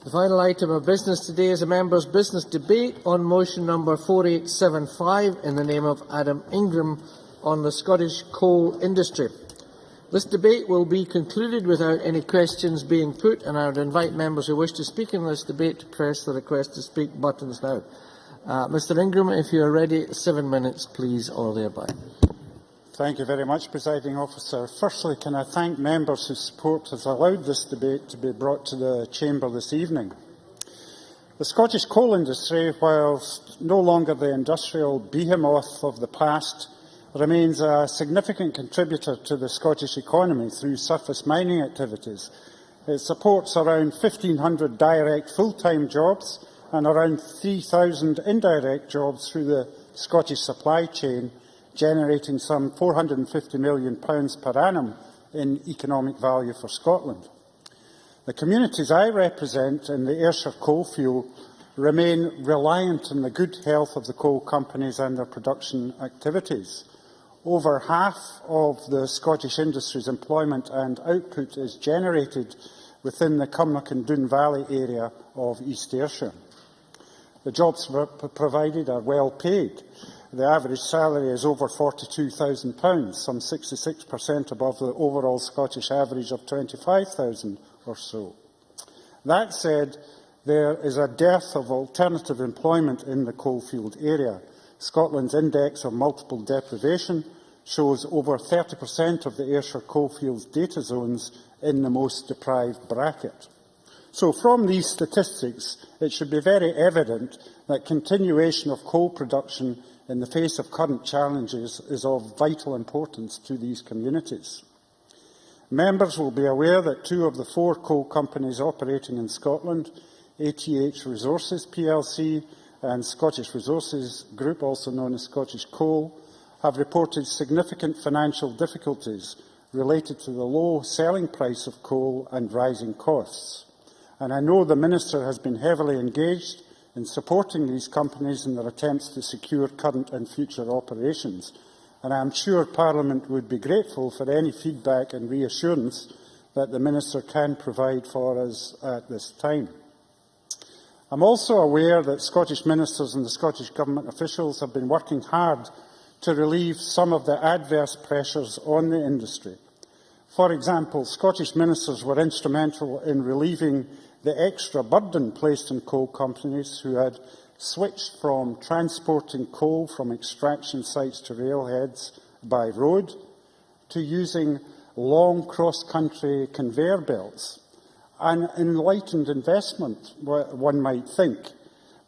The final item of business today is a members' business debate on motion number 4875 in the name of Adam Ingram on the Scottish coal industry. This debate will be concluded without any questions being put, and I would invite members who wish to speak in this debate to press the request to speak buttons now. Mr Ingram, if you are ready, 7 minutes, please, or thereby. Thank you very much, Presiding Officer. Firstly, can I thank members whose support has allowed this debate to be brought to the Chamber this evening. The Scottish coal industry, whilst no longer the industrial behemoth of the past, remains a significant contributor to the Scottish economy through surface mining activities. It supports around 1,500 direct full-time jobs and around 3,000 indirect jobs through the Scottish supply chain, generating some £450 million per annum in economic value for Scotland. The communities I represent in the Ayrshire coalfield remain reliant on the good health of the coal companies and their production activities. Over half of the Scottish industry's employment and output is generated within the Cumnock and Doon Valley area of East Ayrshire. The jobs provided are well paid. The average salary is over £42,000, some 66% above the overall Scottish average of £25,000 or so. That said, there is a dearth of alternative employment in the coalfield area. Scotland's index of multiple deprivation shows over 30% of the Ayrshire coalfields data zones in the most deprived bracket. So from these statistics, it should be very evident that continuation of coal production in the face of current challenges is of vital importance to these communities. Members will be aware that 2 of the 4 coal companies operating in Scotland, ATH Resources plc and Scottish Resources Group, also known as Scottish Coal, have reported significant financial difficulties related to the low selling price of coal and rising costs. And I know the Minister has been heavily engaged in supporting these companies in their attempts to secure current and future operations. And I am sure Parliament would be grateful for any feedback and reassurance that the Minister can provide for us at this time. I am also aware that Scottish ministers and the Scottish Government officials have been working hard to relieve some of the adverse pressures on the industry. For example, Scottish ministers were instrumental in relieving the extra burden placed on coal companies who had switched from transporting coal from extraction sites to railheads by road to using long cross-country conveyor belts. An enlightened investment, one might think,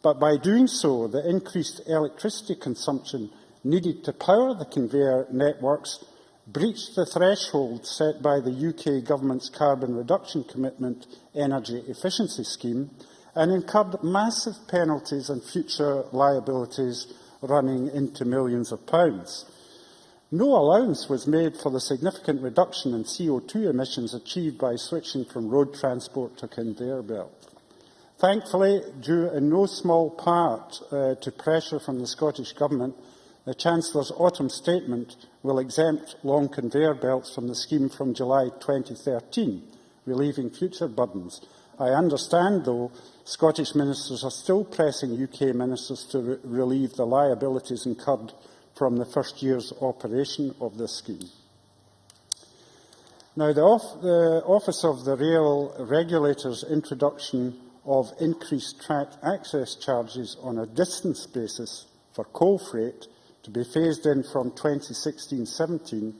but by doing so, the increased electricity consumption needed to power the conveyor networks breached the threshold set by the UK Government's Carbon Reduction Commitment Energy Efficiency Scheme and incurred massive penalties and future liabilities running into millions of pounds. No allowance was made for the significant reduction in CO2 emissions achieved by switching from road transport to conveyor belt. Thankfully, due in no small part to pressure from the Scottish Government, the Chancellor's autumn statement will exempt long conveyor belts from the scheme from July 2013, relieving future burdens. I understand, though, Scottish ministers are still pressing UK ministers to relieve the liabilities incurred from the first year's operation of this scheme. Now, the Office of the Rail Regulator's introduction of increased track access charges on a distance basis for coal freight to be phased in from 2016-17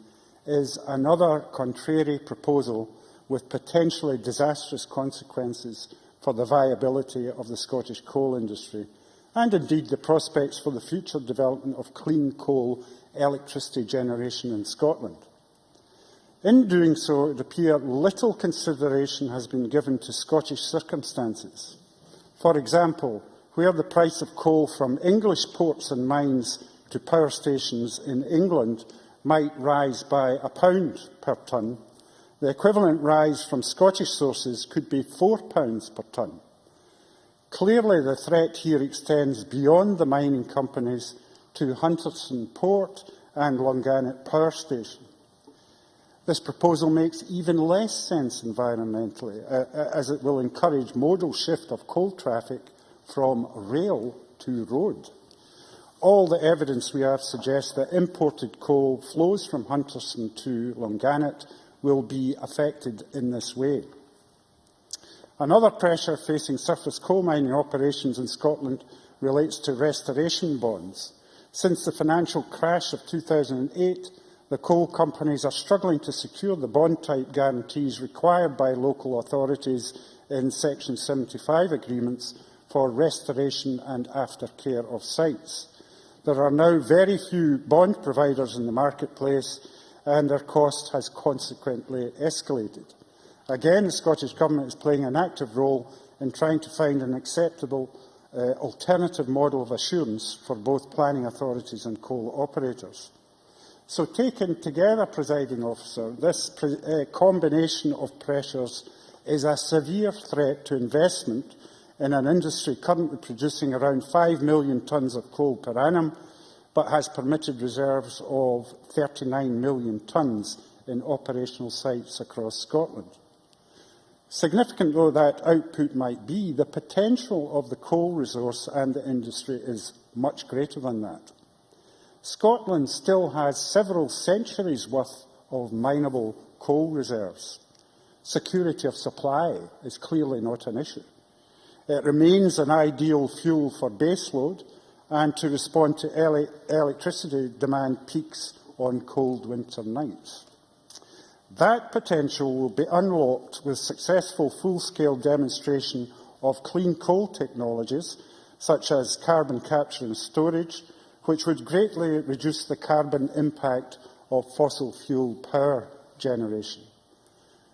is another contrary proposal with potentially disastrous consequences for the viability of the Scottish coal industry and indeed the prospects for the future development of clean coal electricity generation in Scotland. In doing so, it appears little consideration has been given to Scottish circumstances. For example, where the price of coal from English ports and mines to power stations in England might rise by £1 per tonne, the equivalent rise from Scottish sources could be £4 per tonne. Clearly, the threat here extends beyond the mining companies to Hunterston Port and Longannet Power Station. This proposal makes even less sense environmentally, as it will encourage modal shift of coal traffic from rail to road. All the evidence we have suggests that imported coal flows from Hunterston to Longannet will be affected in this way. Another pressure facing surface coal mining operations in Scotland relates to restoration bonds. Since the financial crash of 2008, the coal companies are struggling to secure the bond-type guarantees required by local authorities in Section 75 agreements for restoration and aftercare of sites. There are now very few bond providers in the marketplace, and their cost has consequently escalated. Again, the Scottish Government is playing an active role in trying to find an acceptable alternative model of assurance for both planning authorities and coal operators. So taken together, Presiding Officer, this combination of pressures is a severe threat to investment in an industry currently producing around 5 million tonnes of coal per annum, but has permitted reserves of 39 million tonnes in operational sites across Scotland. Significant though that output might be, the potential of the coal resource and the industry is much greater than that. Scotland still has several centuries' worth of mineable coal reserves. Security of supply is clearly not an issue. It remains an ideal fuel for baseload and to respond to electricity demand peaks on cold winter nights. That potential will be unlocked with successful full-scale demonstration of clean coal technologies, such as carbon capture and storage, which would greatly reduce the carbon impact of fossil fuel power generation.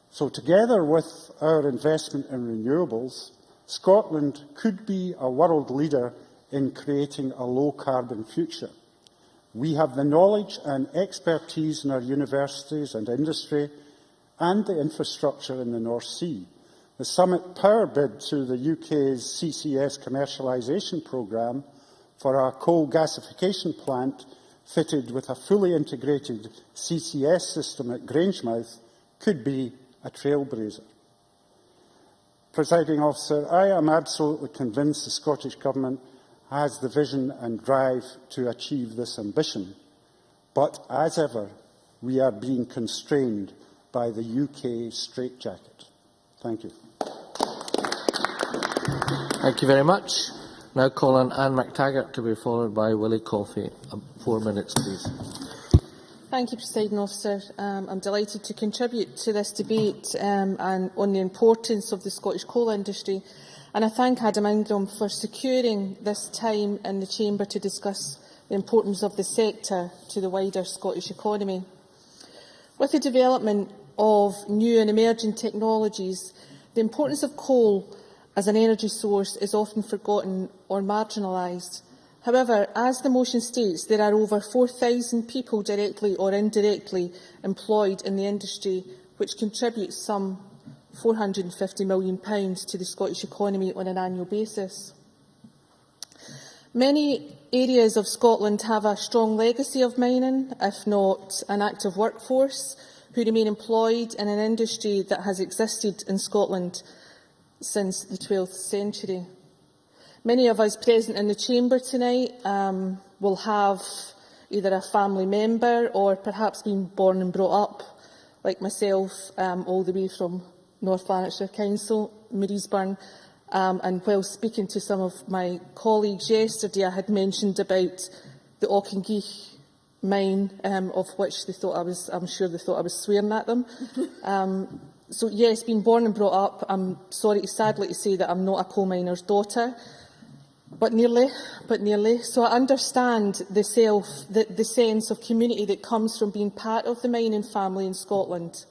So together with our investment in renewables, Scotland could be a world leader in creating a low-carbon future. We have the knowledge and expertise in our universities and industry and the infrastructure in the North Sea. The Summit Power bid to the UK's CCS commercialisation programme for our coal gasification plant fitted with a fully integrated CCS system at Grangemouth could be a trailblazer. Presiding Officer, I am absolutely convinced the Scottish Government has the vision and drive to achieve this ambition. But, as ever, we are being constrained by the UK straitjacket. Thank you. Thank you very much. Now call on Anne McTaggart to be followed by Willie Coffey. 4 minutes, please. Thank you, Presiding Officer. I'm delighted to contribute to this debate and on the importance of the Scottish coal industry. And I thank Adam Ingram for securing this time in the Chamber to discuss the importance of the sector to the wider Scottish economy. With the development of new and emerging technologies, the importance of coal as an energy source is often forgotten or marginalised. However, as the motion states, there are over 4,000 people directly or indirectly employed in the industry, which contributes some £450 million to the Scottish economy on an annual basis. Many areas of Scotland have a strong legacy of mining, if not an active workforce, who remain employed in an industry that has existed in Scotland since the 12th century. Many of us present in the Chamber tonight will have either a family member or perhaps been born and brought up, like myself, all the way from North Lanarkshire Council, Mariesburn. And while speaking to some of my colleagues yesterday, I had mentioned about the Auchengeich mine, of which they thought I'm sure they thought I was swearing at them. So yes, being born and brought up, I'm sadly to say that I'm not a coal miner's daughter, but nearly. So I understand the sense of community that comes from being part of the mining family in Scotland.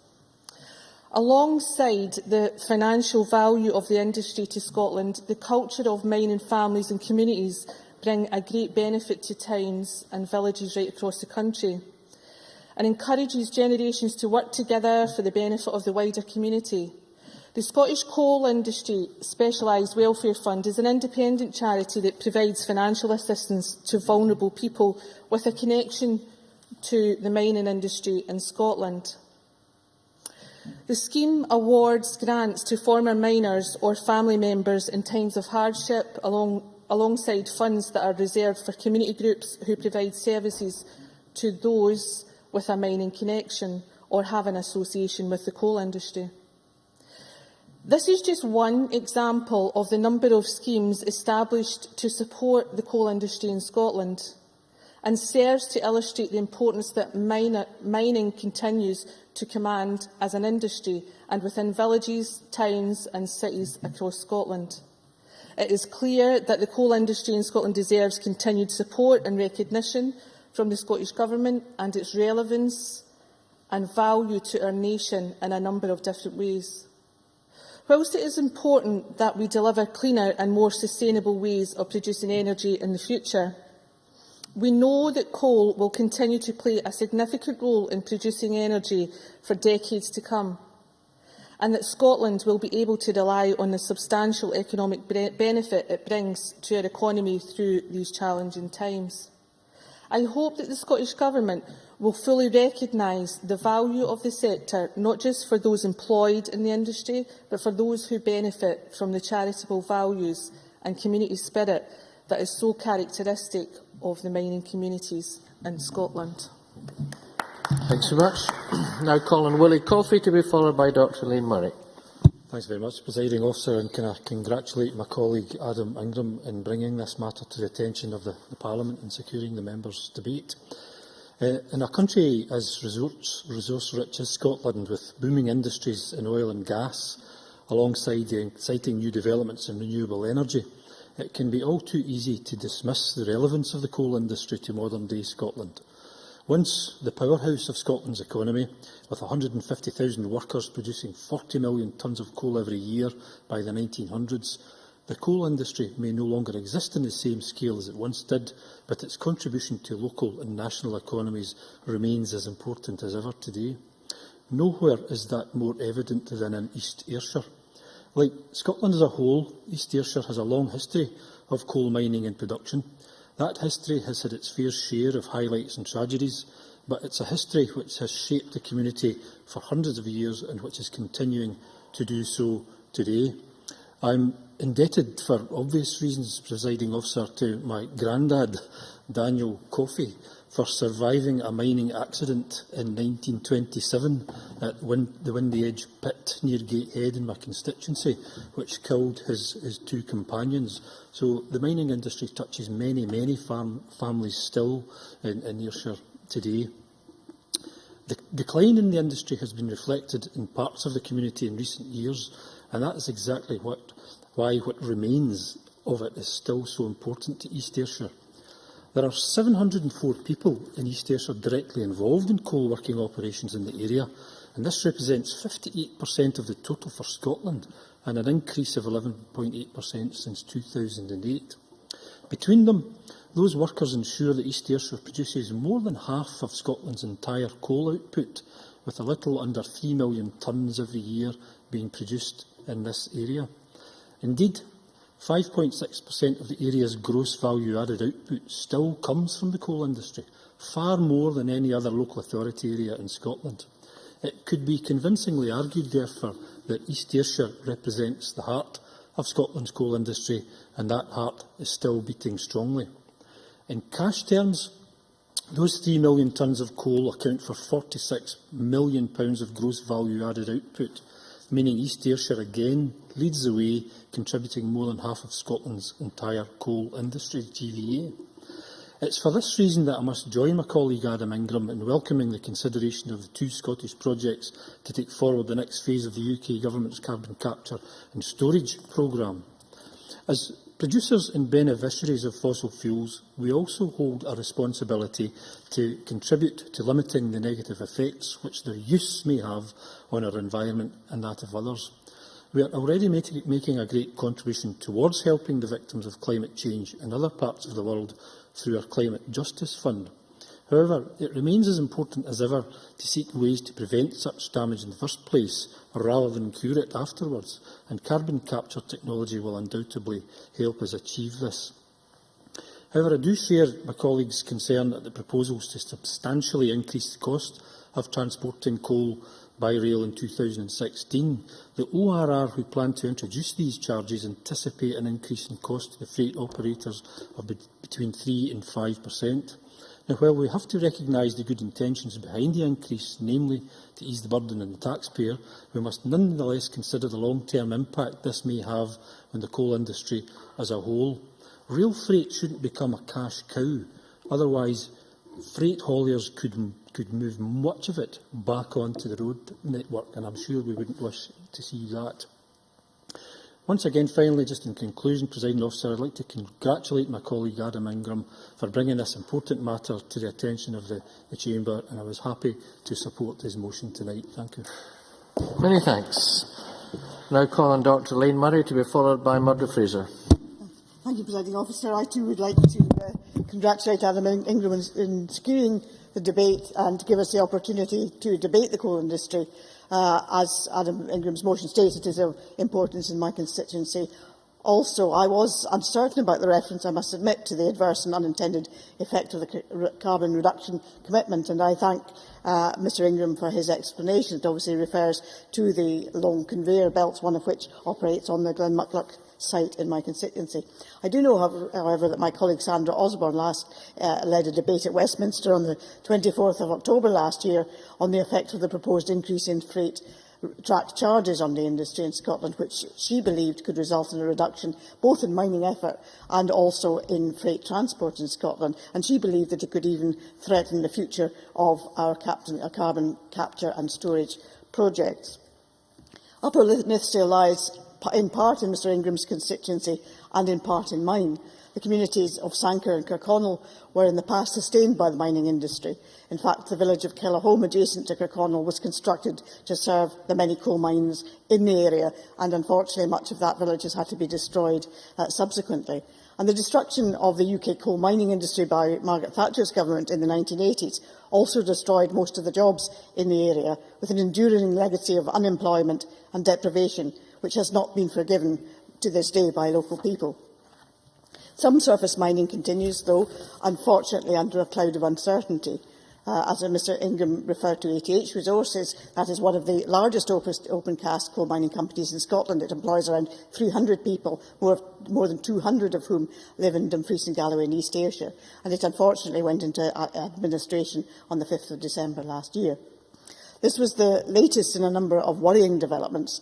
Alongside the financial value of the industry to Scotland, the culture of mining families and communities bring a great benefit to towns and villages right across the country, and encourages generations to work together for the benefit of the wider community. The Scottish Coal Industry Specialised Welfare Fund is an independent charity that provides financial assistance to vulnerable people with a connection to the mining industry in Scotland. The scheme awards grants to former miners or family members in times of hardship alongside funds that are reserved for community groups who provide services to those with a mining connection or have an association with the coal industry. This is just one example of the number of schemes established to support the coal industry in Scotland, and serves to illustrate the importance that mining continues to command as an industry and within villages, towns and cities across Scotland. It is clear that the coal industry in Scotland deserves continued support and recognition from the Scottish Government, and its relevance and value to our nation in a number of different ways. Whilst it is important that we deliver cleaner and more sustainable ways of producing energy in the future, we know that coal will continue to play a significant role in producing energy for decades to come, and that Scotland will be able to rely on the substantial economic benefit it brings to our economy through these challenging times. I hope that the Scottish Government will fully recognise the value of the sector, not just for those employed in the industry, but for those who benefit from the charitable values and community spirit that is so characteristic of the mining communities in Scotland. Thanks very much. Now Colin Willie Coffey, to be followed by Dr Liam Murray. Thanks very much, Presiding Officer, and can I congratulate my colleague Adam Ingram in bringing this matter to the attention of the Parliament and securing the members' debate. In a country as resource-rich as Scotland, with booming industries in oil and gas, alongside the exciting new developments in renewable energy, it can be all too easy to dismiss the relevance of the coal industry to modern-day Scotland. Once the powerhouse of Scotland's economy, with 150,000 workers producing 40 million tonnes of coal every year by the 1900s, the coal industry may no longer exist in the same scale as it once did, but its contribution to local and national economies remains as important as ever today. Nowhere is that more evident than in East Ayrshire. Like Scotland as a whole, East Ayrshire has a long history of coal mining and production. That history has had its fair share of highlights and tragedies, but it's a history which has shaped the community for hundreds of years and which is continuing to do so today. I'm indebted, for obvious reasons, Presiding Officer, to my grandad, Daniel Coffey, for surviving a mining accident in 1927 at the Windy Edge pit near Gateshead in my constituency, which killed his two companions. So the mining industry touches many families still in Ayrshire today. The decline in the industry has been reflected in parts of the community in recent years, and that is exactly why what remains of it is still so important to East Ayrshire. There are 704 people in East Ayrshire directly involved in coal working operations in the area, and this represents 58% of the total for Scotland, and an increase of 11.8% since 2008. Between them, those workers ensure that East Ayrshire produces more than half of Scotland's entire coal output, with a little under 3 million tonnes every year being produced in this area. Indeed, 5.6% of the area's gross value-added output still comes from the coal industry, far more than any other local authority area in Scotland. It could be convincingly argued, therefore, that East Ayrshire represents the heart of Scotland's coal industry, and that heart is still beating strongly. In cash terms, those 3 million tonnes of coal account for £46 million of gross value-added output, meaning East Ayrshire again leads the way, contributing more than half of Scotland's entire coal industry GVA. It's for this reason that I must join my colleague Adam Ingram in welcoming the consideration of the two Scottish projects to take forward the next phase of the UK Government's carbon capture and storage programme. As producers and beneficiaries of fossil fuels, we also hold a responsibility to contribute to limiting the negative effects which their use may have on our environment and that of others. We are already making a great contribution towards helping the victims of climate change in other parts of the world through our Climate Justice Fund. However, it remains as important as ever to seek ways to prevent such damage in the first place, rather than cure it afterwards, and carbon capture technology will undoubtedly help us achieve this. However, I do share my colleague's concern that the proposals to substantially increase the cost of transporting coal by rail in 2016. The ORR who plan to introduce these charges anticipate an increase in cost to the freight operators of between 3 and 5%. Now, while we have to recognise the good intentions behind the increase, namely to ease the burden on the taxpayer, we must nonetheless consider the long-term impact this may have on the coal industry as a whole. Rail freight shouldn't become a cash cow, otherwise freight hauliers could move much of it back onto the road network, and I'm sure we wouldn't wish to see that. Once again, finally, just in conclusion, Presiding Officer, I'd like to congratulate my colleague Adam Ingram for bringing this important matter to the attention of the Chamber, and I was happy to support his motion tonight. Thank you. Many thanks. Now call on Dr Lane Murray to be followed by Murdo Fraser. Thank you, Presiding Officer. I too would like to congratulate Adam Ingram in securing the debate and to give us the opportunity to debate the coal industry. As Adam Ingram's motion states, it is of importance in my constituency. Also, I was uncertain about the reference, I must admit, to the adverse and unintended effect of the carbon reduction commitment, and I thank Mr Ingram for his explanation. It obviously refers to the long conveyor belts, one of which operates on the Glenmuckloch site in my constituency. I do know, however, that my colleague Sandra Osborne last led a debate at Westminster on the 24th of October last year on the effect of the proposed increase in freight track charges on the industry in Scotland, which she believed could result in a reduction both in mining effort and also in freight transport in Scotland. And she believed that it could even threaten the future of our carbon capture and storage projects. Upper Nithsdale lies in part in Mr Ingram's constituency and in part in mine. The communities of Sanquhar and Kirkconnell were in the past sustained by the mining industry. In fact, the village of Kellerholme, adjacent to Kirkconnell, was constructed to serve the many coal mines in the area, and unfortunately much of that village has had to be destroyed subsequently. And the destruction of the UK coal mining industry by Margaret Thatcher's government in the 1980s also destroyed most of the jobs in the area, with an enduring legacy of unemployment and deprivation, which has not been forgiven to this day by local people. Some surface mining continues, though, unfortunately under a cloud of uncertainty. As Mr Ingram referred to ATH Resources, that is one of the largest open-cast coal mining companies in Scotland. It employs around 300 people, more than 200 of whom live in Dumfries and Galloway in East Ayrshire, and it unfortunately went into administration on the 5th of December last year. This was the latest in a number of worrying developments.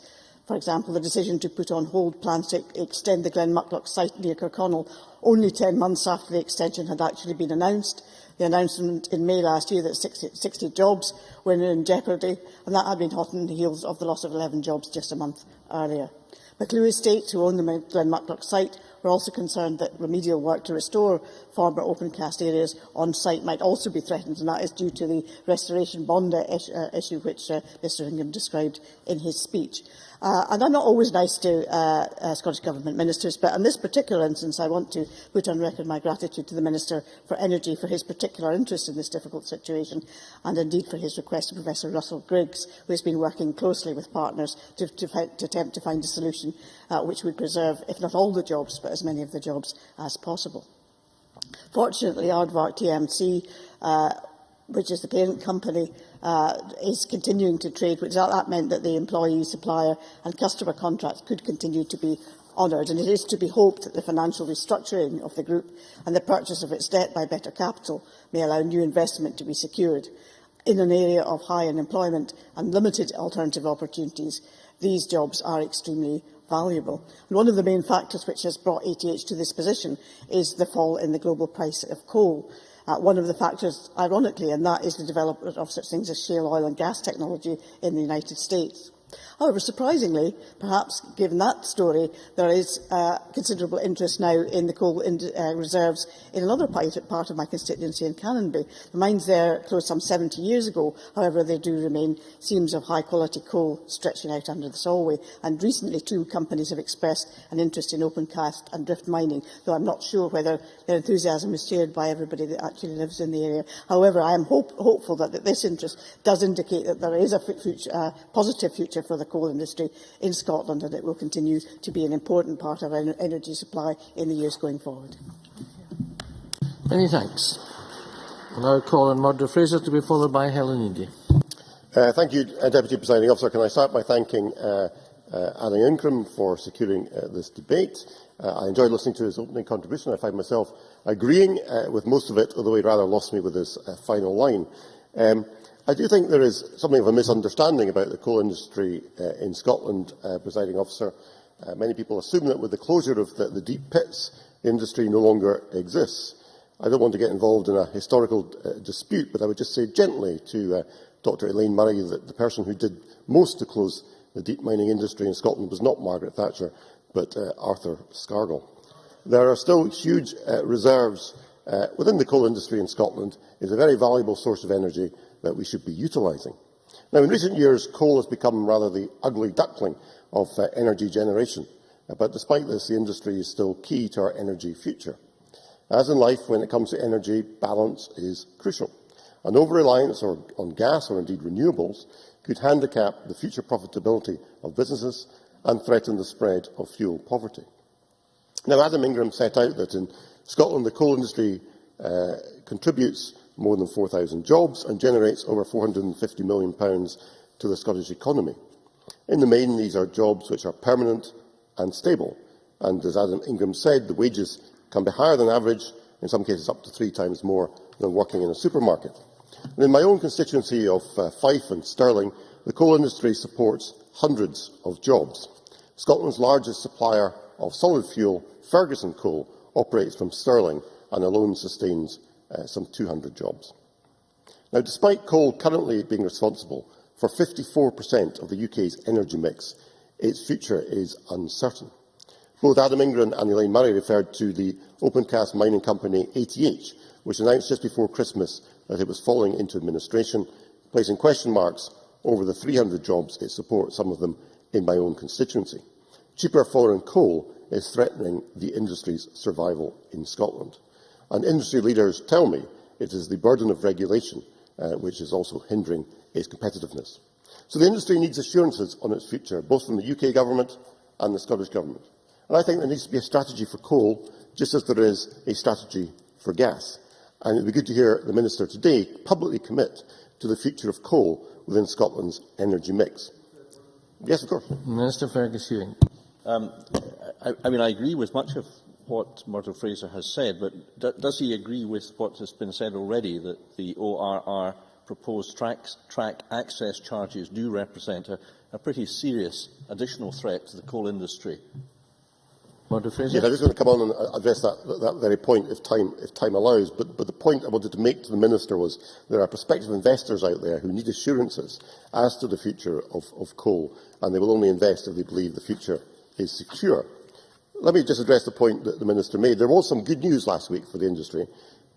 For example, the decision to put on hold plans to extend the Glenmuckloch site near Kirkconnell only 10 months after the extension had actually been announced. The announcement in May last year that 60 jobs were in jeopardy, and that had been hot on the heels of the loss of 11 jobs just a month earlier. McClue Estates, who own the Glenmuckloch site, were also concerned that remedial work to restore former open-cast areas on site might also be threatened, and that is due to the restoration bond issue which Mr Ingham described in his speech. And I'm not always nice to Scottish Government ministers, but in this particular instance I want to put on record my gratitude to the Minister for Energy for his particular interest in this difficult situation, and indeed for his request to Professor Russell Griggs, who has been working closely with partners to attempt to find a solution which would preserve, if not all the jobs, but as many of the jobs as possible. Fortunately, Aardvark TMC, which is the parent company, is continuing to trade, which that meant that the employee, supplier and customer contracts could continue to be honoured, and it is to be hoped that the financial restructuring of the group and the purchase of its debt by Better Capital may allow new investment to be secured. In an area of high unemployment and limited alternative opportunities, these jobs are extremely valuable. And one of the main factors which has brought ATH to this position is the fall in the global price of coal. One of the factors, ironically, and that is the development of such things as shale oil and gas technology in the United States. However, surprisingly, perhaps given that story, there is considerable interest now in the coal reserves in another part of my constituency in Canonby. The mines there closed some 70 years ago. However, they do remain seams of high-quality coal stretching out under the Solway. And recently, 2 companies have expressed an interest in open-cast and drift mining, though I'm not sure whether their enthusiasm is shared by everybody that actually lives in the area. However, I am hopeful that this interest does indicate that there is a positive future for the coal industry in Scotland, and it will continue to be an important part of our energy supply in the years going forward. Many thanks. I now call on Murdo Fraser to be followed by Helen Eady. Thank you, Deputy Presiding Officer. Can I start by thanking Adam Ingram for securing this debate. I enjoyed listening to his opening contribution. I find myself agreeing with most of it, although he rather lost me with his final line. I do think there is something of a misunderstanding about the coal industry in Scotland, Presiding Officer. Many people assume that with the closure of the deep pits, the industry no longer exists. I don't want to get involved in a historical dispute, but I would just say gently to Dr Elaine Murray that the person who did most to close the deep mining industry in Scotland was not Margaret Thatcher, but Arthur Scargill. There are still huge reserves within the coal industry in Scotland. It is a very valuable source of energy that we should be utilising. Now, in recent years, coal has become rather the ugly duckling of energy generation. But despite this, the industry is still key to our energy future. As in life, when it comes to energy, balance is crucial. An over-reliance on gas, or indeed renewables, could handicap the future profitability of businesses and threaten the spread of fuel poverty. Now, Adam Ingram set out that in Scotland the coal industry contributes more than 4,000 jobs and generates over £450 million to the Scottish economy. In the main, these are jobs which are permanent and stable, and as Adam Ingram said, the wages can be higher than average, in some cases up to 3 times more than working in a supermarket. And in my own constituency of Fife and Stirling, the coal industry supports hundreds of jobs. Scotland's largest supplier of solid fuel, Ferguson Coal, operates from Stirling and alone sustains some 200 jobs. Now, despite coal currently being responsible for 54% of the UK's energy mix, its future is uncertain. Both Adam Ingram and Elaine Murray referred to the open-cast mining company ATH, which announced just before Christmas that it was falling into administration, placing question marks over the 300 jobs it supports, some of them in my own constituency. Cheaper foreign coal is threatening the industry's survival in Scotland. And industry leaders tell me it is the burden of regulation which is also hindering its competitiveness. So the industry needs assurances on its future, both from the UK Government and the Scottish Government. And I think there needs to be a strategy for coal, just as there is a strategy for gas. And it would be good to hear the Minister today publicly commit to the future of coal within Scotland's energy mix. Yes, of course. Minister Fergus Ewing. I agree with much of what Murdo Fraser has said, but does he agree with what has been said already, that the ORR proposed track access charges do represent a pretty serious additional threat to the coal industry? Murdo Fraser. Yes, I was going to come on and address that very point if time allows, but the point I wanted to make to the Minister was there are prospective investors out there who need assurances as to the future of coal, and they will only invest if they believe the future is secure. Let me just address the point that the Minister made. There was some good news last week for the industry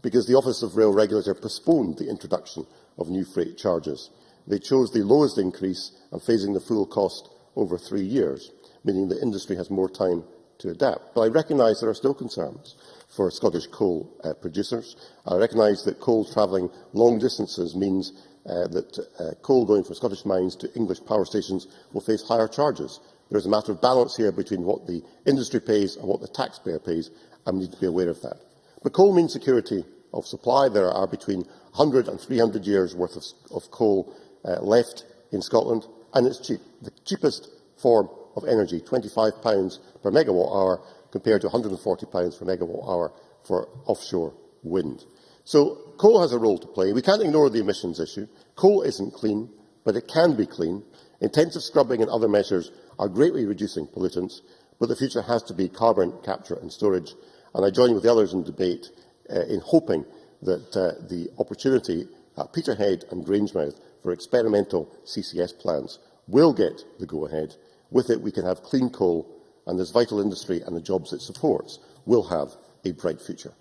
because the Office of Rail Regulator postponed the introduction of new freight charges. They chose the lowest increase and phasing the full cost over 3 years, meaning the industry has more time to adapt. But I recognise there are still concerns for Scottish coal producers. I recognise that coal travelling long distances means that coal going from Scottish mines to English power stations will face higher charges. There is a matter of balance here between what the industry pays and what the taxpayer pays, and we need to be aware of that. But coal means security of supply. There are between 100 and 300 years' worth of coal left in Scotland, and it's cheap. The cheapest form of energy, £25 per megawatt hour, compared to £140 per megawatt hour for offshore wind. So coal has a role to play. We can't ignore the emissions issue. Coal isn't clean, but it can be clean. Intensive scrubbing and other measures are greatly reducing pollutants, but the future has to be carbon capture and storage. And I join with the others in debate in hoping that the opportunity at Peterhead and Grangemouth for experimental CCS plants will get the go-ahead. With it, we can have clean coal, and this vital industry and the jobs it supports will have a bright future.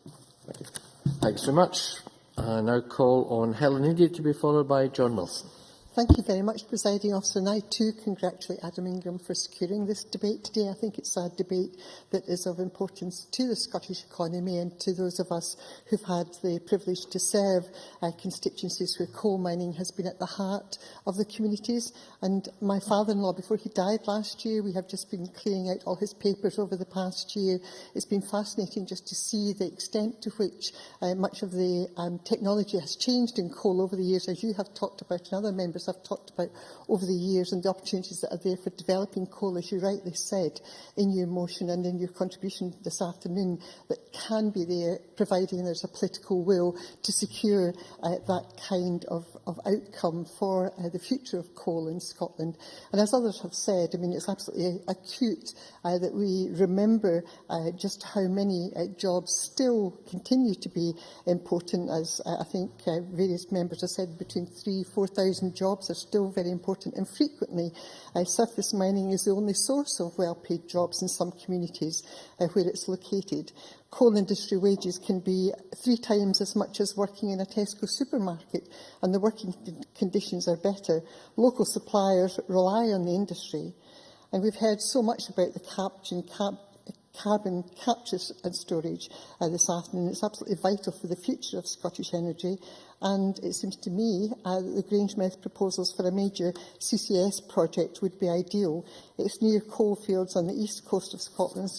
Thank you. Thanks very much. I now call on Helen Eady to be followed by John Wilson. Thank you very much, Presiding Officer, and I too congratulate Adam Ingram for securing this debate today. I think it's a debate that is of importance to the Scottish economy and to those of us who've had the privilege to serve constituencies where coal mining has been at the heart of the communities. And my father-in-law, before he died last year, we have just been clearing out all his papers over the past year. It's been fascinating just to see the extent to which much of the technology has changed in coal over the years, as you have talked about and other members have talked about over the years, and the opportunities that are there for developing coal, as you rightly said in your motion and in your contribution this afternoon, that can be there, providing there's a political will to secure that kind of outcome for the future of coal in Scotland. And as others have said, I mean, it's absolutely acute that we remember just how many jobs still continue to be important, as I think various members have said, between 3,000–4,000 jobs are still very important, and frequently surface mining is the only source of well-paid jobs in some communities where it's located. Coal industry wages can be 3 times as much as working in a Tesco supermarket, and the working conditions are better. Local suppliers rely on the industry, and we've heard so much about the carbon capture and storage this afternoon. It's absolutely vital for the future of Scottish energy, and it seems to me that the Grangemouth proposals for a major CCS project would be ideal. It's near coalfields on the east coast of Scotland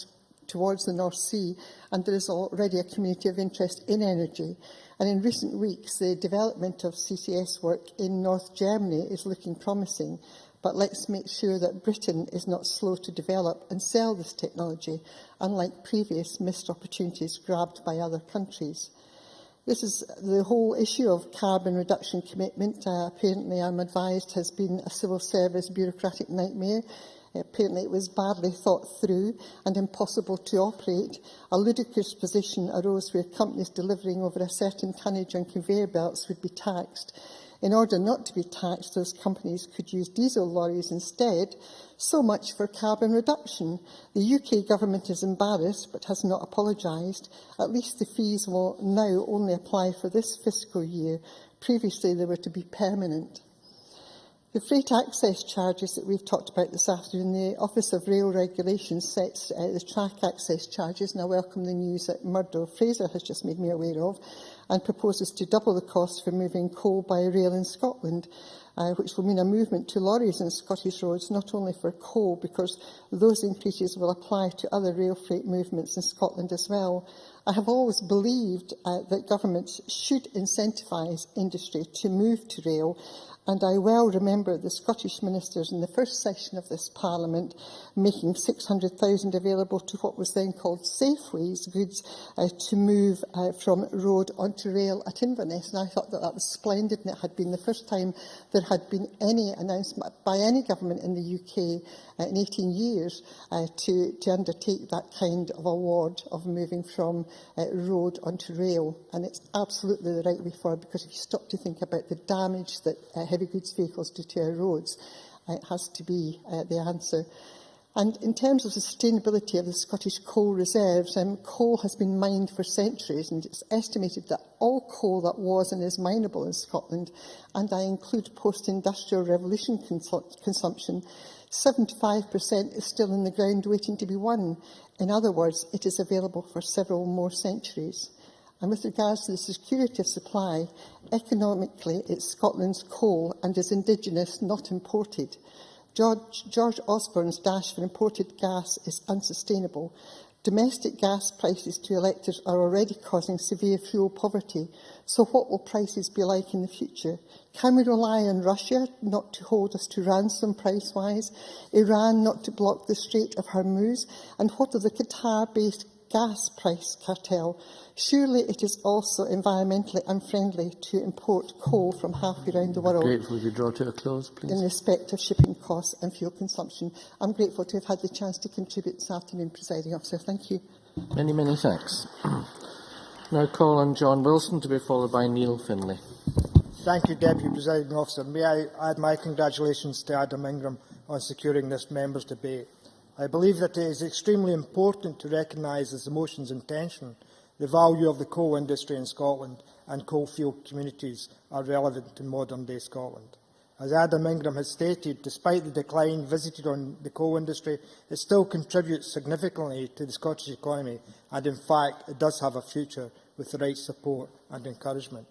towards the North Sea, and there is already a community of interest in energy. And in recent weeks, the development of CCS work in North Germany is looking promising. But let's make sure that Britain is not slow to develop and sell this technology, unlike previous missed opportunities grabbed by other countries. This is the whole issue of carbon reduction commitment. Apparently, I'm advised, has been a civil service bureaucratic nightmare. Apparently, it was badly thought through and impossible to operate. A ludicrous position arose where companies delivering over a certain tonnage on conveyor belts would be taxed. In order not to be taxed, those companies could use diesel lorries instead. So much for carbon reduction. The UK government is embarrassed but has not apologised. At least the fees will now only apply for this fiscal year. Previously, they were to be permanent. The freight access charges that we've talked about this afternoon, the Office of Rail Regulation sets the track access charges, and I welcome the news that Murdo Fraser has just made me aware of, and proposes to double the cost for moving coal by rail in Scotland, which will mean a movement to lorries in Scottish roads, not only for coal, because those increases will apply to other rail freight movements in Scotland as well. I have always believed that governments should incentivise industry to move to rail, and I well remember the Scottish ministers in the first session of this Parliament making 600,000 available to what was then called Safeways goods to move from road onto rail at Inverness. And I thought that that was splendid, and it had been the first time there had been any announcement by any government in the UK in 18 years to undertake that kind of award of moving from road onto rail. And it's absolutely the right way forward, because if you stop to think about the damage that heavy goods vehicles do to our roads, it has to be the answer. And in terms of sustainability of the Scottish coal reserves, coal has been mined for centuries, and it's estimated that all coal that was and is mineable in Scotland, and I include post-industrial revolution consumption, 75% is still in the ground waiting to be won. In other words, it is available for several more centuries. And with regards to the security of supply, economically it's Scotland's coal and is indigenous, not imported. George Osborne's dash for imported gas is unsustainable. Domestic gas prices to electors are already causing severe fuel poverty. So what will prices be like in the future? Can we rely on Russia not to hold us to ransom price-wise? Iran not to block the Strait of Hormuz? And what of the Qatar-based gas price cartel? Surely it is also environmentally unfriendly to import coal from halfway around the world. Grateful to draw to a close, please. In respect of shipping costs and fuel consumption. I'm grateful to have had the chance to contribute this afternoon, Presiding Officer. Thank you. Many, many thanks. Now call on John Wilson to be followed by Neil Finlay. Thank you, Deputy Presiding Officer. May I add my congratulations to Adam Ingram on securing this members' debate. I believe that it is extremely important to recognise, as the motion's intention, the value of the coal industry in Scotland and coalfield communities are relevant in modern-day Scotland. As Adam Ingram has stated, despite the decline visited on the coal industry, it still contributes significantly to the Scottish economy, and in fact it does have a future with the right support and encouragement.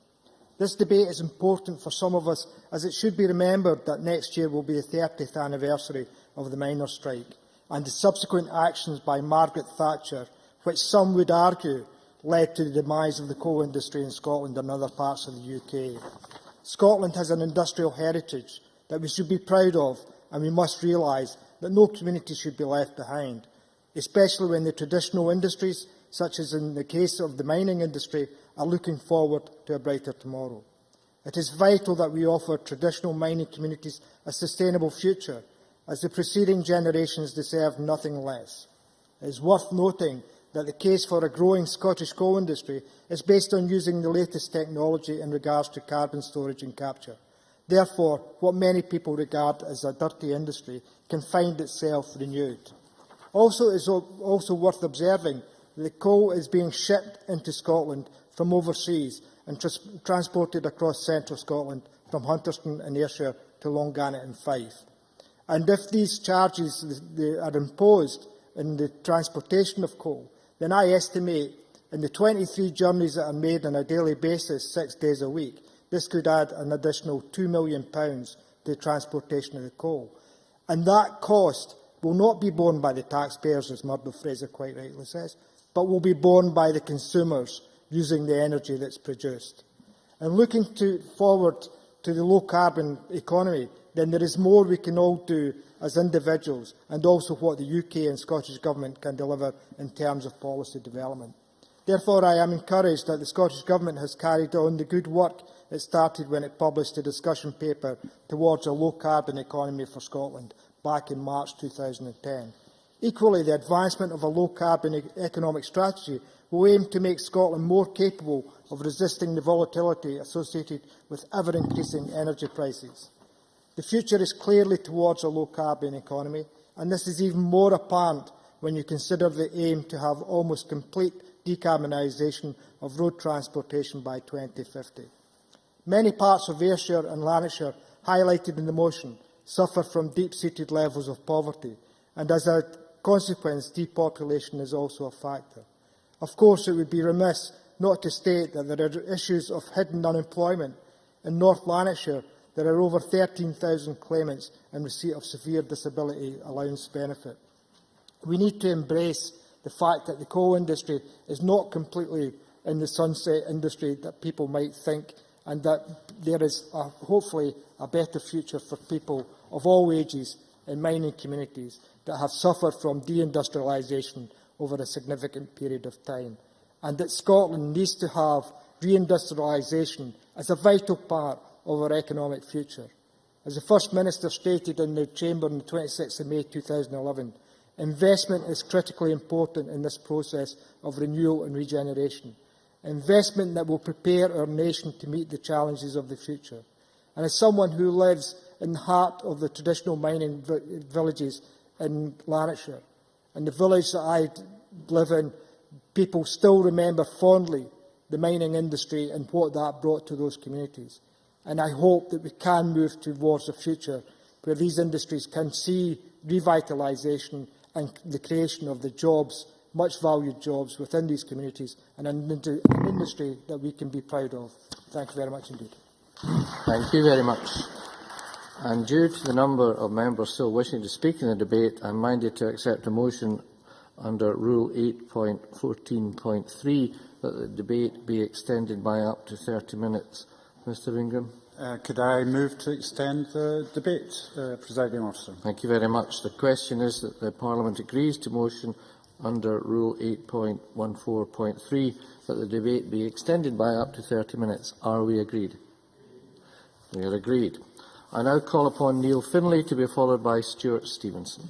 This debate is important for some of us, as it should be remembered that next year will be the 30th anniversary of the miners' strike and the subsequent actions by Margaret Thatcher, which some would argue led to the demise of the coal industry in Scotland and other parts of the UK. Scotland has an industrial heritage that we should be proud of, and we must realise that no community should be left behind, especially when the traditional industries, such as in the case of the mining industry, are looking forward to a brighter tomorrow. It is vital that we offer traditional mining communities a sustainable future, as the preceding generations deserve nothing less. It is worth noting that the case for a growing Scottish coal industry is based on using the latest technology in regards to carbon storage and capture. Therefore, what many people regard as a dirty industry can find itself renewed. It is also worth observing that the coal is being shipped into Scotland from overseas and transported across central Scotland from Hunterston and Ayrshire to Longannet and Fife. And if these charges are imposed in the transportation of coal, then I estimate in the 23 journeys that are made on a daily basis, 6 days a week, this could add an additional £2 million to the transportation of the coal. And that cost will not be borne by the taxpayers, as Murdo Fraser quite rightly says, but will be borne by the consumers using the energy that's produced. And looking forward to the low-carbon economy, then there is more we can all do as individuals, and also what the UK and Scottish Government can deliver in terms of policy development. Therefore, I am encouraged that the Scottish Government has carried on the good work it started when it published a discussion paper towards a low-carbon economy for Scotland back in March 2010. Equally, the advancement of a low-carbon economic strategy will aim to make Scotland more capable of resisting the volatility associated with ever-increasing energy prices. The future is clearly towards a low-carbon economy, and this is even more apparent when you consider the aim to have almost complete decarbonisation of road transportation by 2050. Many parts of Ayrshire and Lanarkshire, highlighted in the motion, suffer from deep-seated levels of poverty, and as a consequence, depopulation is also a factor. Of course, it would be remiss not to state that there are issues of hidden unemployment. In North Lanarkshire, there are over 13,000 claimants in receipt of severe disability allowance benefit. We need to embrace the fact that the coal industry is not completely in the sunset industry that people might think, and that there is hopefully a better future for people of all ages in mining communities that have suffered from deindustrialisation over a significant period of time, and that Scotland needs to have reindustrialisation as a vital part of our economic future. As the First Minister stated in the Chamber on the 26th of May 2011, investment is critically important in this process of renewal and regeneration. Investment that will prepare our nation to meet the challenges of the future. And as someone who lives in the heart of the traditional mining villages in Lanarkshire, and the village that I live in, people still remember fondly the mining industry and what that brought to those communities. And I hope that we can move towards a future where these industries can see revitalisation and the creation of the jobs, much valued jobs within these communities, and an industry that we can be proud of. Thank you very much indeed. Thank you very much. And due to the number of members still wishing to speak in the debate, I am minded to accept a motion under Rule 8.14.3 that the debate be extended by up to 30 minutes. Mr Ingram. Could I move to extend the debate, Presiding Officer? Thank you very much. The question is that the Parliament agrees to motion under Rule 8.14.3 that the debate be extended by up to 30 minutes. Are we agreed? We are agreed. I now call upon Neil Findlay to be followed by Stuart Stevenson.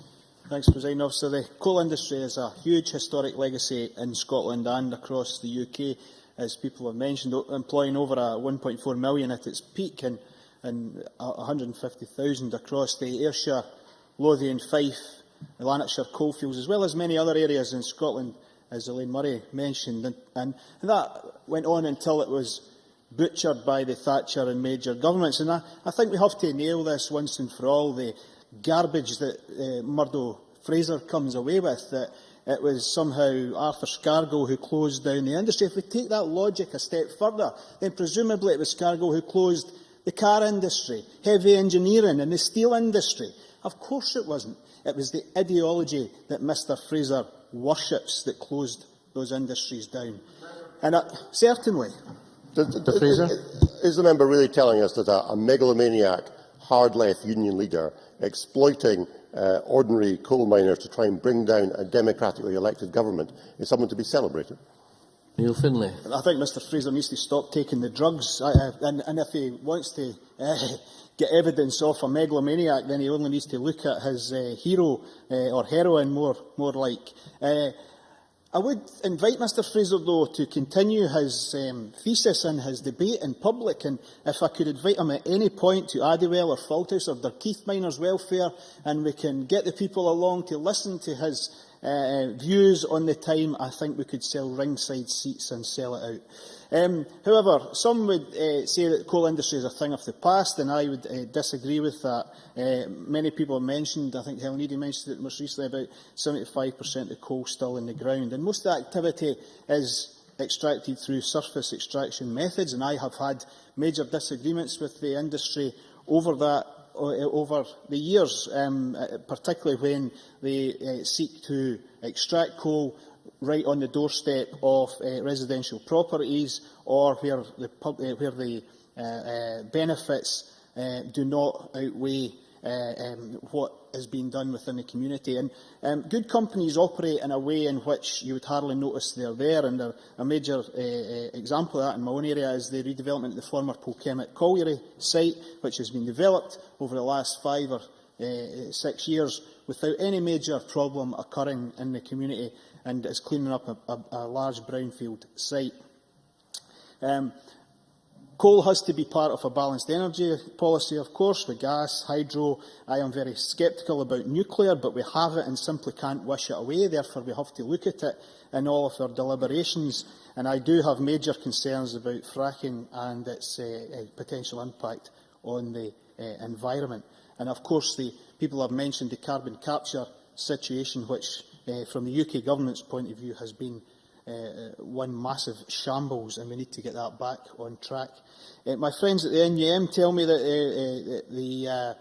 Thanks, Presiding Officer. The coal industry has a huge historic legacy in Scotland and across the UK, as people have mentioned, employing over 1.4 million at its peak and 150,000 across the Ayrshire, Lothian, Fife, the Lanarkshire coalfields, as well as many other areas in Scotland, as Elaine Murray mentioned. And that went on until it was butchered by the Thatcher and Major governments. And I think we have to nail this once and for all, the garbage that Murdo Fraser comes away with, that it was somehow Arthur Scargill who closed down the industry. If we take that logic a step further, then presumably it was Scargill who closed the car industry, heavy engineering and the steel industry. Of course it wasn't. It was the ideology that Mr Fraser worships that closed those industries down. And certainly. Is the member really telling us that a megalomaniac, hard-left union leader exploiting ordinary coal miners to try and bring down a democratically elected government is someone to be celebrated? Neil Findlay. I think Mr Fraser needs to stop taking the drugs, and if he wants to get evidence of a megalomaniac, then he only needs to look at his hero or heroine, more like. I would invite Mr Fraser, though, to continue his thesis and his debate in public, and if I could invite him at any point to Addiewell or Falthouse or Dalkeith miners' welfare, and we can get the people along to listen to his views on the time, I think we could sell ringside seats and sell it out. However, some would say that the coal industry is a thing of the past, and I would disagree with that. Many people have mentioned, I think Helen Eady mentioned it most recently, about 75% of coal still in the ground. And most of the activity is extracted through surface extraction methods, and I have had major disagreements with the industry over that over the years, particularly when they seek to extract coal right on the doorstep of residential properties, or where the benefits do not outweigh what is being done within the community. And good companies operate in a way in which you would hardly notice they're there, and a major example of that in my own area is the redevelopment of the former Polkemmet Colliery site, which has been developed over the last 5 or 6 years without any major problem occurring in the community, and is cleaning up a large brownfield site. Coal has to be part of a balanced energy policy, of course, with gas, hydro. I am very sceptical about nuclear, but we have it and simply can't wish it away. Therefore, we have to look at it in all of our deliberations. And I do have major concerns about fracking and its potential impact on the environment. And, of course, the people have mentioned the carbon capture situation, which, from the UK government's point of view, has been one massive shambles, and we need to get that back on track. My friends at the NUM tell me that the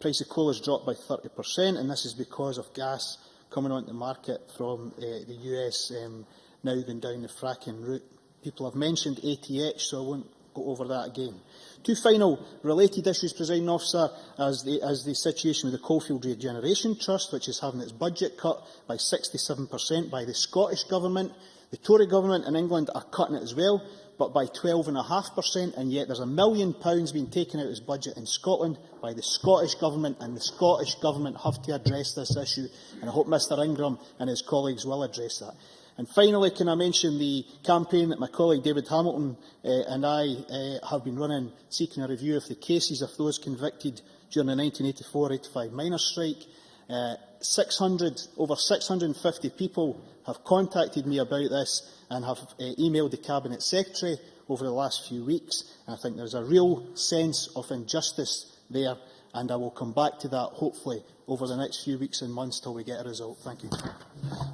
price of coal has dropped by 30%, and this is because of gas coming onto the market from the US now going down the fracking route. People have mentioned ATH, so I won't go over that again. Two final related issues, Presiding Officer, as the situation with the Coalfield Regeneration Trust, which is having its budget cut by 67% by the Scottish Government. The Tory Government in England are cutting it as well, but by 12.5%, and yet there's £1 million being taken out of its budget in Scotland by the Scottish Government, and the Scottish Government have to address this issue, and I hope Mr Ingram and his colleagues will address that. And finally, can I mention the campaign that my colleague David Hamilton and I have been running, seeking a review of the cases of those convicted during the 1984-85 miners' strike. Over 650 people have contacted me about this and have emailed the Cabinet Secretary over the last few weeks. And I think there's a real sense of injustice there, and I will come back to that, hopefully, over the next few weeks and months till we get a result. Thank you.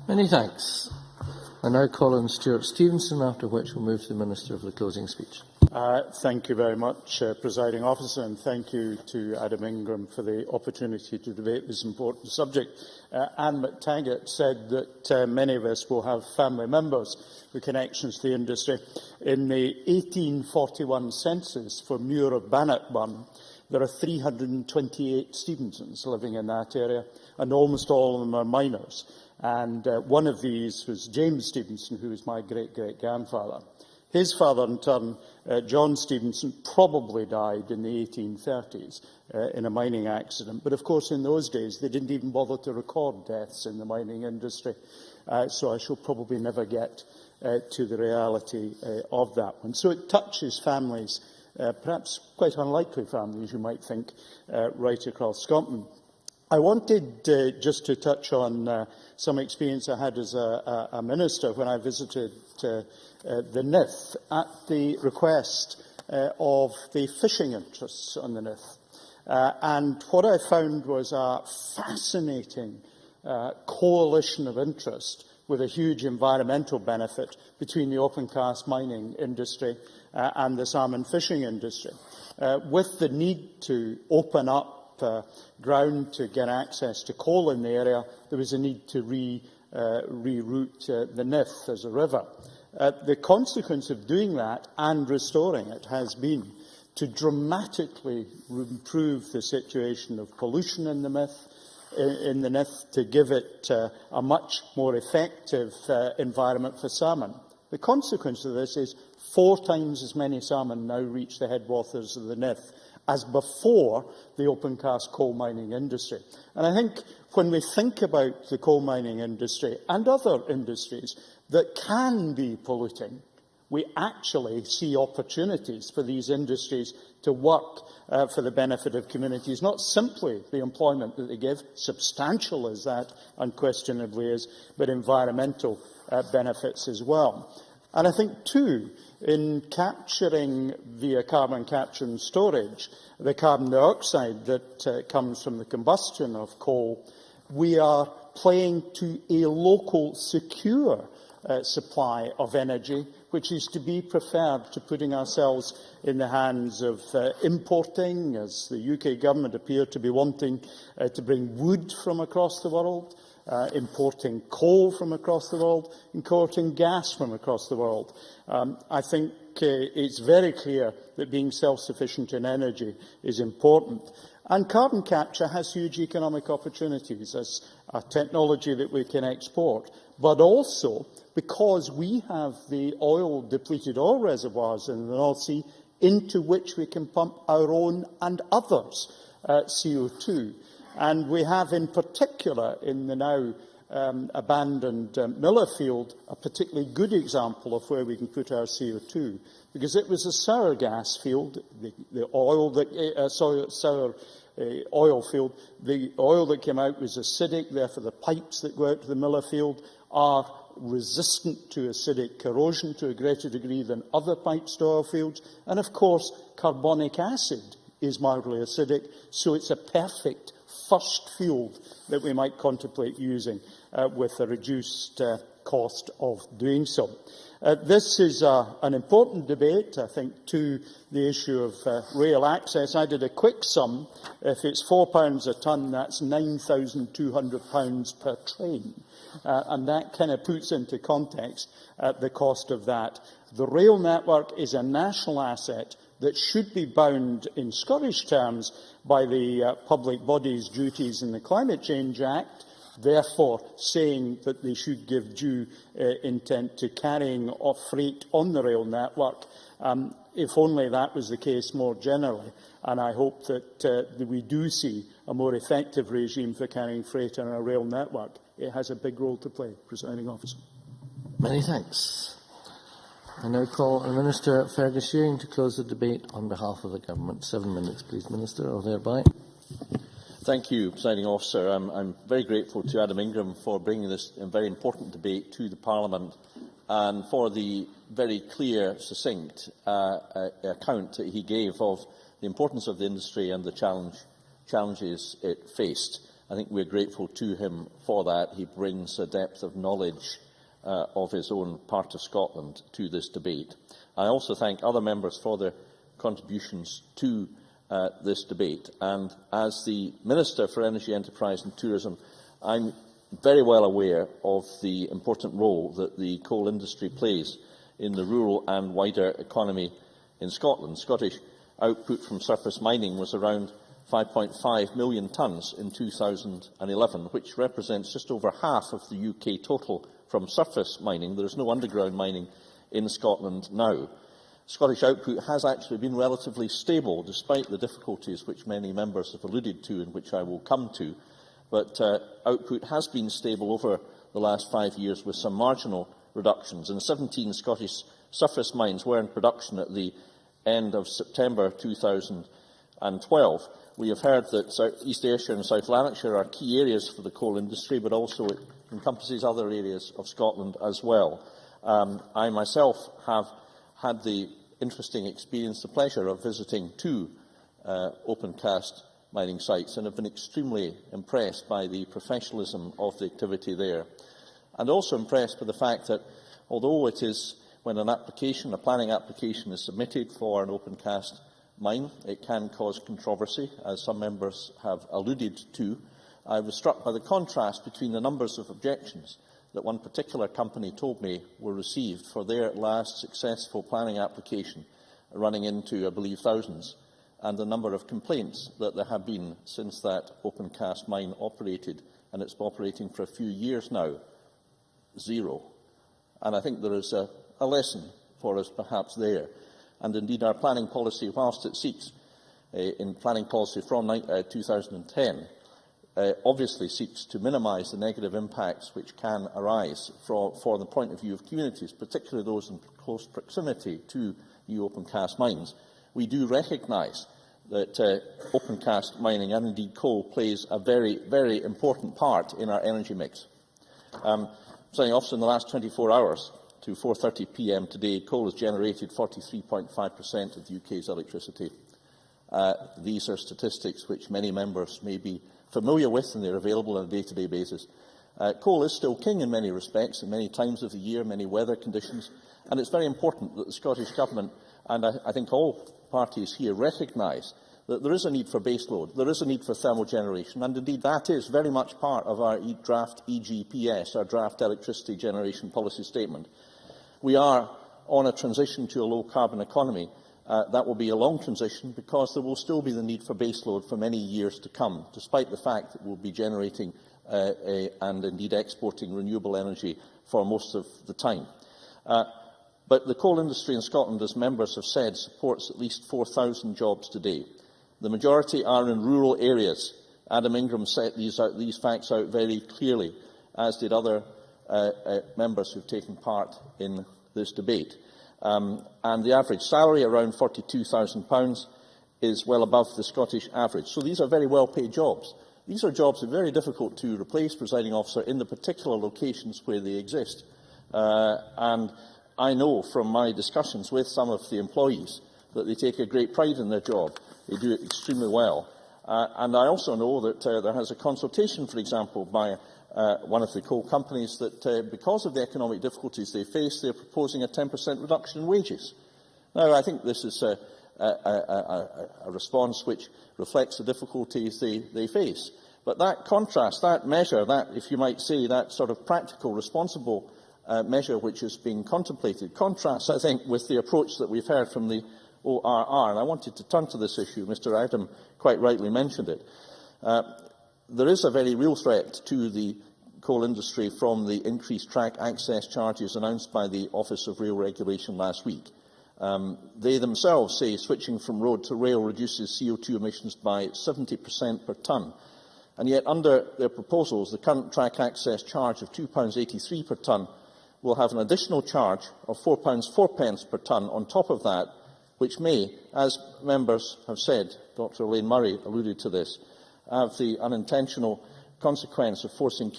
Many thanks. I now call on Stuart Stevenson, after which we'll move to the Minister for the closing speech. Thank you very much, Presiding Officer, and thank you to Adam Ingram for the opportunity to debate this important subject. Anne McTaggart said that many of us will have family members with connections to the industry. In the 1841 census for Muir of Bannockburn, there are 328 Stevensons living in that area, and almost all of them are miners. And one of these was James Stevenson, who was my great-great-grandfather. His father, in turn, John Stevenson, probably died in the 1830s in a mining accident. But, of course, in those days, they didn't even bother to record deaths in the mining industry. So I shall probably never get to the reality of that one. So it touches families, perhaps quite unlikely families, you might think, right across Scotland. I wanted just to touch on some experience I had as a minister when I visited the Nith at the request of the fishing interests on the Nith. And what I found was a fascinating coalition of interest with a huge environmental benefit between the open cast mining industry and the salmon fishing industry. With the need to open up ground to get access to coal in the area, there was a need to reroute the Nith as a river. The consequence of doing that and restoring it has been to dramatically improve the situation of pollution in the Nith, to give it a much more effective environment for salmon. The consequence of this is 4 times as many salmon now reach the headwaters of the Nith as before the open cast coal mining industry. And I think when we think about the coal mining industry and other industries that can be polluting, we actually see opportunities for these industries to work for the benefit of communities, not simply the employment that they give, substantial as that unquestionably is, but environmental benefits as well. And I think, too, in capturing via carbon capture and storage the carbon dioxide that comes from the combustion of coal, we are playing to a local, secure supply of energy, which is to be preferred to putting ourselves in the hands of importing, as the UK government appear to be wanting to bring wood from across the world, importing coal from across the world, importing gas from across the world. I think it's very clear that being self-sufficient in energy is important. And carbon capture has huge economic opportunities as a technology that we can export, but also because we have the depleted oil reservoirs in the North Sea into which we can pump our own and others' CO2. And we have, in particular, in the now abandoned Miller field, a particularly good example of where we can put our CO2, because it was a sour gas field, the oil field. The oil that came out was acidic, therefore the pipes that go out to the Miller field are resistant to acidic corrosion to a greater degree than other pipes to oil fields. And of course, carbonic acid is mildly acidic, so it's a perfect first field that we might contemplate using with a reduced cost of doing so. This is an important debate, I think, to the issue of rail access. I did a quick sum. If it's £4 a tonne, that's £9,200 per train. And that kind of puts into context the cost of that. The rail network is a national asset that should be bound in Scottish terms by the public body's duties in the Climate Change Act, therefore saying that they should give due intent to carrying of freight on the rail network. If only that was the case more generally, and I hope that we do see a more effective regime for carrying freight on our rail network. It has a big role to play, Presiding Officer. Many thanks. I now call on Minister Fergus Ewing to close the debate on behalf of the Government. 7 minutes, please, Minister, or thereby. Thank you, Presiding Officer. I'm very grateful to Adam Ingram for bringing this very important debate to the Parliament and for the very clear, succinct account that he gave of the importance of the industry and the challenges it faced. I think we're grateful to him for that. He brings a depth of knowledge of his own part of Scotland to this debate. I also thank other members for their contributions to this debate. And as the Minister for Energy, Enterprise and Tourism, I'm very well aware of the important role that the coal industry plays in the rural and wider economy in Scotland. Scottish output from surface mining was around 5.5 million tonnes in 2011, which represents just over half of the UK total from surface mining. There is no underground mining in Scotland now. Scottish output has actually been relatively stable, despite the difficulties which many members have alluded to and which I will come to. But output has been stable over the last 5 years with some marginal reductions. And 17 Scottish surface mines were in production at the end of September 2012, We have heard that East Ayrshire and South Lanarkshire are key areas for the coal industry, but also it encompasses other areas of Scotland as well. I myself have had the interesting experience, the pleasure of visiting 2 open cast mining sites, and have been extremely impressed by the professionalism of the activity there, and also impressed by the fact that although it is when an application, a planning application is submitted for an open cast mine, it can cause controversy, as some members have alluded to. I was struck by the contrast between the numbers of objections that one particular company told me were received for their last successful planning application, running into, I believe, thousands, and the number of complaints that there have been since that open cast mine operated, and it's been operating for a few years now. 0. And I think there is a lesson for us perhaps there. And indeed our planning policy, whilst it seeks, in planning policy from 2010, obviously seeks to minimise the negative impacts which can arise for the point of view of communities, particularly those in close proximity to new open cast mines. We do recognise that open cast mining and indeed coal plays a very, very important part in our energy mix. Presiding Officer, in the last 24 hours to 4:30 p.m. today, coal has generated 43.5% of the UK's electricity. These are statistics which many members may be familiar with, and they are available on a day-to-day basis. Coal is still king in many respects, in many times of the year, many weather conditions, and it's very important that the Scottish Government, and I think all parties here, recognise that there is a need for baseload, there is a need for thermal generation, and indeed that is very much part of our draft EGPS, our draft electricity generation policy statement. We are on a transition to a low-carbon economy. That will be a long transition because there will still be the need for baseload for many years to come, despite the fact that we'll be generating and indeed exporting renewable energy for most of the time. But the coal industry in Scotland, as members have said, supports at least 4,000 jobs today. The majority are in rural areas. Adam Ingram set these facts out very clearly, as did other members who have taken part in this debate. And the average salary, around £42,000, is well above the Scottish average. So these are very well-paid jobs. These are jobs that are very difficult to replace, Presiding Officer, in the particular locations where they exist. And I know from my discussions with some of the employees that they take a great pride in their job. They do it extremely well. And I also know that there has a consultation, for example, by one of the coal companies that because of the economic difficulties they face, they're proposing a 10% reduction in wages. Now, I think this is a response which reflects the difficulties they face. But that contrast, that measure, that, if you might say, that sort of practical, responsible measure which is being contemplated, contrasts, I think, with the approach that we've heard from the ORR. And I wanted to turn to this issue. Mr. Adam quite rightly mentioned it. There is a very real threat to the coal industry from the increased track access charges announced by the Office of Rail Regulation last week. They themselves say switching from road to rail reduces CO2 emissions by 70% per tonne. And yet, under their proposals, the current track access charge of £2.83 per tonne will have an additional charge of £4.04 per tonne on top of that, which may, as members have said, Dr Elaine Murray alluded to this, have the unintentional consequence of forcing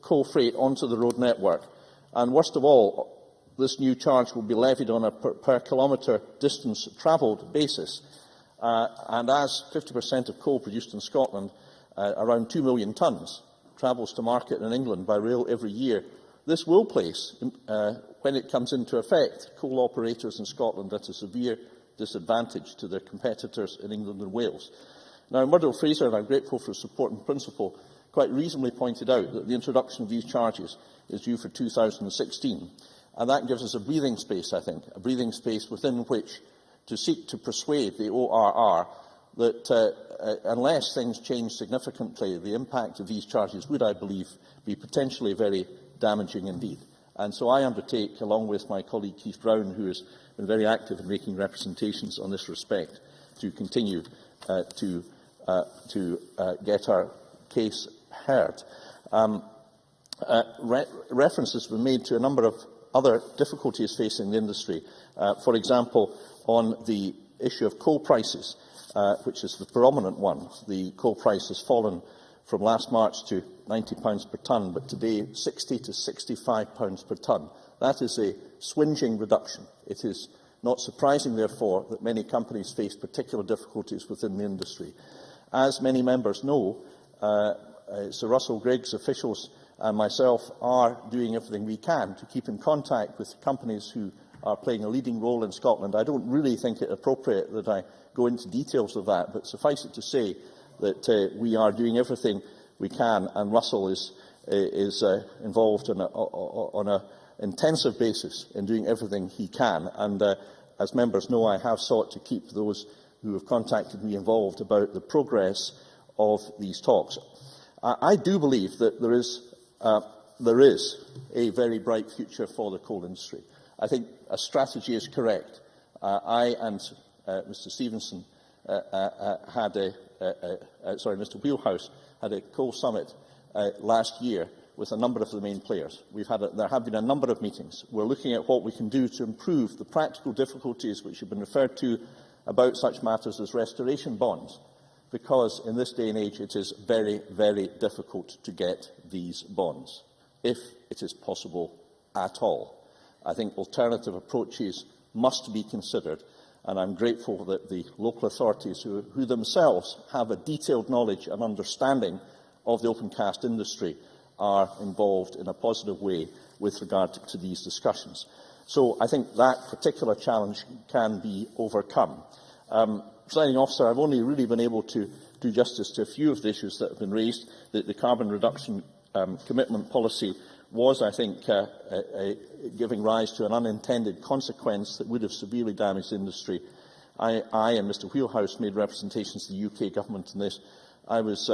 coal freight onto the road network. And worst of all, this new charge will be levied on a per kilometre distance travelled basis. And as 50% of coal produced in Scotland, around 2 million tonnes, travels to market in England by rail every year, this will place, when it comes into effect, coal operators in Scotland at a severe disadvantage to their competitors in England and Wales. Now, Murdo Fraser, and I'm grateful for his support in principle, quite reasonably pointed out that the introduction of these charges is due for 2016. And that gives us a breathing space, I think, a breathing space within which to seek to persuade the ORR that unless things change significantly, the impact of these charges would, I believe, be potentially very damaging indeed. And so I undertake, along with my colleague Keith Brown, who has been very active in making representations on this respect, to continue to get our case heard. References have been made to a number of other difficulties facing the industry. For example, on the issue of coal prices. which is the predominant one. The coal price has fallen from last March to £90 per tonne, but today £60 to £65 per tonne. That is a swingeing reduction. It is not surprising, therefore, that many companies face particular difficulties within the industry. As many members know, Sir Russell Griggs, officials and myself are doing everything we can to keep in contact with companies who are playing a leading role in Scotland. I don't really think it appropriate that I go into details of that, but suffice it to say that we are doing everything we can, and Russell is involved on an intensive basis in doing everything he can. And as members know, I have sought to keep those who have contacted me involved about the progress of these talks. I do believe that there is a very bright future for the coal industry. I think a strategy is correct. I and Mr Stevenson Mr Wheelhouse had a coal summit last year with a number of the main players. There have been a number of meetings. We're looking at what we can do to improve the practical difficulties which have been referred to about such matters as restoration bonds, because in this day and age it is very, very difficult to get these bonds, if it is possible at all. I think alternative approaches must be considered, and I'm grateful that the local authorities, who themselves have a detailed knowledge and understanding of the open cast industry, are involved in a positive way with regard to these discussions. So I think that particular challenge can be overcome. Presiding Officer, I've only really been able to do justice to a few of the issues that have been raised. The carbon reduction commitment policy was, I think, giving rise to an unintended consequence that would have severely damaged the industry. I and Mr Wheelhouse made representations to the UK Government on this. I was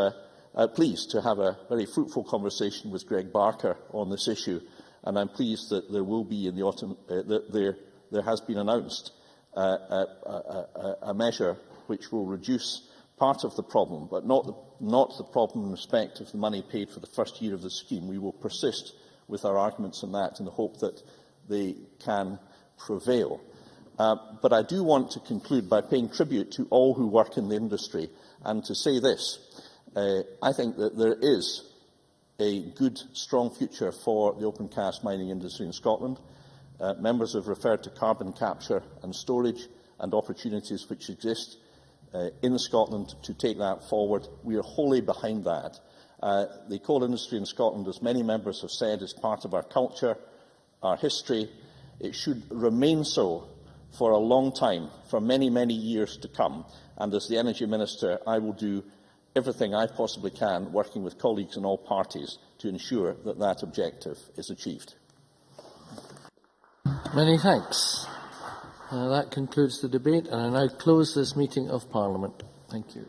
pleased to have a very fruitful conversation with Greg Barker on this issue, and I'm pleased that there will be in the autumn, that there has been announced a measure which will reduce part of the problem, but not the problem in respect of the money paid for the first year of the scheme. We will persist with our arguments on that in the hope that they can prevail. But I do want to conclude by paying tribute to all who work in the industry and to say this. I think that there is a good, strong future for the open cast mining industry in Scotland. Members have referred to carbon capture and storage and opportunities which exist in Scotland to take that forward. We are wholly behind that. The coal industry in Scotland, as many members have said, is part of our culture, our history. It should remain so for a long time, for many, many years to come. And as the Energy Minister, I will do everything I possibly can, working with colleagues in all parties, to ensure that that objective is achieved. Many thanks. That concludes the debate, and I now close this meeting of Parliament. Thank you.